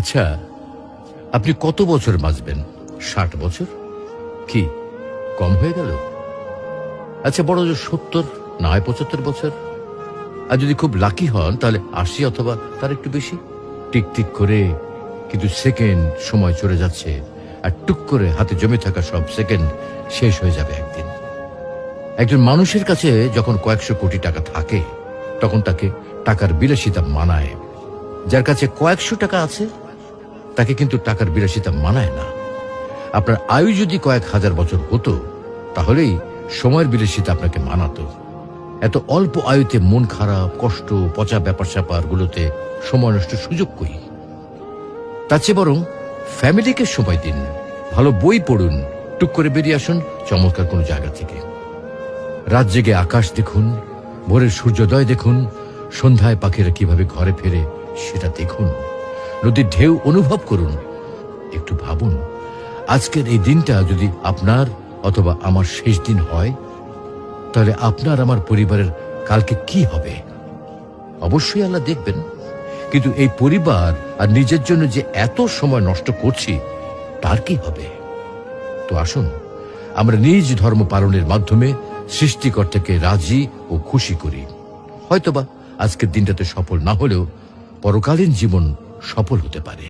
আচ্ছা, আপনি কত বছর বাঁচবেন? 60 বছর? কি কম হয়ে গেল? আচ্ছা, বড় জোর 70 না হয় 75 বছর। আর যদি খুব লাকি হন তাহলে 80 অথবা তার একটু বেশি। টিক টিক করে কিন্তু সেকেন্ড সময় চলে যাচ্ছে, আর টুক করে হাতে জমে থাকা সব সেকেন্ড শেষ হয়ে যাবে একদিন। একজন মানুষের কাছে যখন কয়েকশো কোটি টাকা থাকে তখন তাকে টাকার বিলাসিতা মানায়। যার কাছে কয়েকশো টাকা আছে তাকে কিন্তু টাকার বিলাসিতা মানায় না। আপনার আয়ু যদি কয়েক হাজার বছর হতো তাহলেই সময়ের বিলাসিতা আপনাকে মানাতো। এত অল্প আয়ুতে মন খারাপ, কষ্ট, পচা ব্যাপার স্যাপার গুলোতে সময় নষ্ট সুযোগ কই? তার চেয়ে বরং ফ্যামিলিকে সময় দিন, ভালো বই পড়ুন, টুক করে বেরিয়ে আসুন চমৎকার কোনো জায়গা থেকে। রাত জেগে আকাশ দেখুন, ভোরের সূর্যোদয় দেখুন, সন্ধ্যায় পাখিরা কিভাবে ঘরে ফেরে সেটা দেখুন, নদীর ঢেউ অনুভব করুন। একটু ভাবুন, আজকের এই দিনটা যদি আপনার অথবা আমার শেষ দিন হয় তাহলে আপনার আমার পরিবারের কালকে কি হবে? অবশ্যই আল্লাহ দেখবেন, কিন্তু এই পরিবার আর নিজের জন্য যে এত সময় নষ্ট করছি তার কি হবে? তো আসুন আমরা নিজ ধর্ম পালনের মাধ্যমে সৃষ্টিকর্তাকে রাজি ও খুশি করি। হয়তোবা আজকের দিনটাতে সফল না হলেও পরকালীন জীবন সফল হতে পারে।